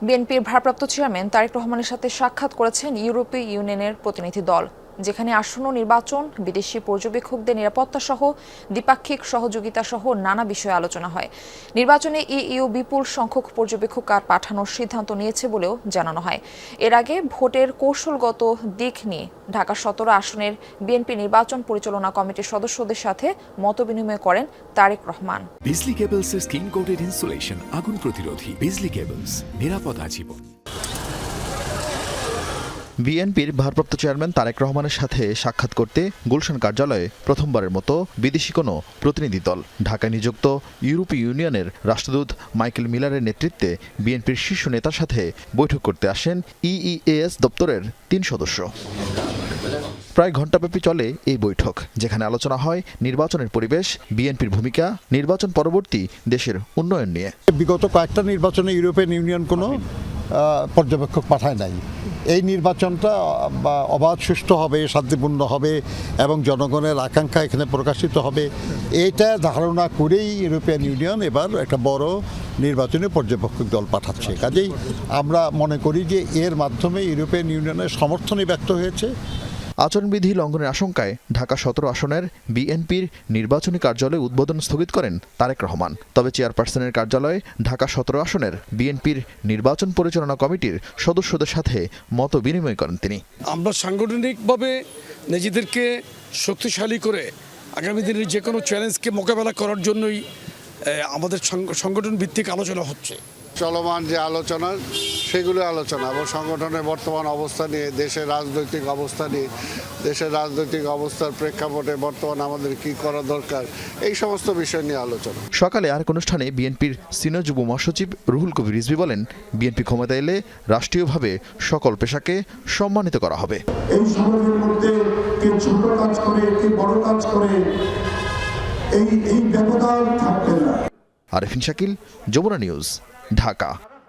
বিএনপির ভারপ্রাপ্ত চেয়ারম্যান তারেক রহমানের সাথে সাক্ষাৎ করেছেন ইউরোপীয় ইউনিয়নের প্রতিনিধি দল, যেখানে আসন্ন নির্বাচন, বিদেশি পর্যবেক্ষকদের নিরাপত্তা সহ দ্বিপাক্ষিক সহযোগিতা সহ নানা বিষয়ে আলোচনা হয়। নির্বাচনে ইইউ বিপুল সংখ্যক পর্যবেক্ষক পাঠানোর সিদ্ধান্ত নিয়েছে বলেও জানানো হয়। এর আগে ভোটের কৌশলগত দিক নিয়ে ঢাকা ১৭ আসনের বিএনপি নির্বাচন পরিচালনা কমিটির সদস্যদের সাথে মতবিনিময় করেন তারেক রহমান। বিজলি কেবলসের স্কিন কোটেড ইনসুলেশন আগুন প্রতিরোধী। বিজলি কেবলস, নিরাপদ আজীবন। বিএনপির ভারপ্রাপ্ত চেয়ারম্যান তারেক রহমানের সাথে সাক্ষাৎ করতে গুলশান কার্যালয়ে প্রথমবারের মতো বিদেশি কোনো প্রতিনিধি দল ঢাকায় নিযুক্ত ইউরোপীয় ইউনিয়নের রাষ্ট্রদূত মাইকেল মিলারের নেতৃত্বে বিএনপির শীর্ষ নেতার সাথে বৈঠক করতে আসেন ইইএস দপ্তরের ৩ সদস্য। প্রায় ঘণ্টাব্যাপী চলে এই বৈঠক, যেখানে আলোচনা হয় নির্বাচনের পরিবেশ, বিএনপির ভূমিকা, নির্বাচন পরবর্তী দেশের উন্নয়ন নিয়ে। বিগত কয়েকটা নির্বাচনে ইউরোপিয়ান ইউনিয়ন কোনো পর্যবেক্ষক পাঠায় নাই। এই নির্বাচনটা অবাধ, সুষ্ঠু হবে, শান্তিপূর্ণ হবে এবং জনগণের আকাঙ্ক্ষা এখানে প্রকাশিত হবে, এইটা ধারণা করেই ইউরোপিয়ান ইউনিয়ন এবার একটা বড় নির্বাচনী পর্যবেক্ষক দল পাঠাচ্ছে। কাজেই আমরা মনে করি যে এর মাধ্যমে ইউরোপিয়ান ইউনিয়নের সমর্থনই ব্যক্ত হয়েছে। আচরণবিধি লঙ্ঘনের আশঙ্কায় ঢাকা ১৭ আসনের বিএনপির নির্বাচনী কার্যালয় উদ্বোধন স্থগিত করেন তারেক রহমান। তবে চেয়ারপারসনের কার্যালয়ে ঢাকা ১৭ আসনের বিএনপির নির্বাচন পরিচালনা কমিটির সদস্যদের সাথে মত বিনিময় করেন তিনি। আমরা সাংগঠনিকভাবে নিজেদেরকে শক্তিশালী করে আগামী দিনের যে কোনো চ্যালেঞ্জকে মোকাবেলা করার জন্যই আমাদের সংগঠন ভিত্তিক আলোচনা হচ্ছে। চলমান যে আলোচনা, সেগুলো আলোচনা এবং সংগঠনের বর্তমান অবস্থা নিয়ে, দেশের রাজনৈতিক অবস্থা নিয়ে, দেশের রাজনৈতিক অবস্থার প্রেক্ষাপটে বর্তমান আমাদের কি করা দরকার, এই সমস্ত বিষয় নিয়ে আলোচনা। সকালে আরেক অনুষ্ঠানে বিএনপির সিনিয়র যুগ্ম মহাসচিব রুহুল কবির রিজভী বলেন, বিএনপি ক্ষমতা এলে রাষ্ট্রীয়ভাবে সকল পেশাকে সম্মানিত করা হবে। এই সমাজের মধ্যে কে ছোট কাজ করে, কে বড় কাজ করে, এই ব্যবধান থাকবে না। আরেফিন শাকিল, যমুনা নিউজ, ঢাকা।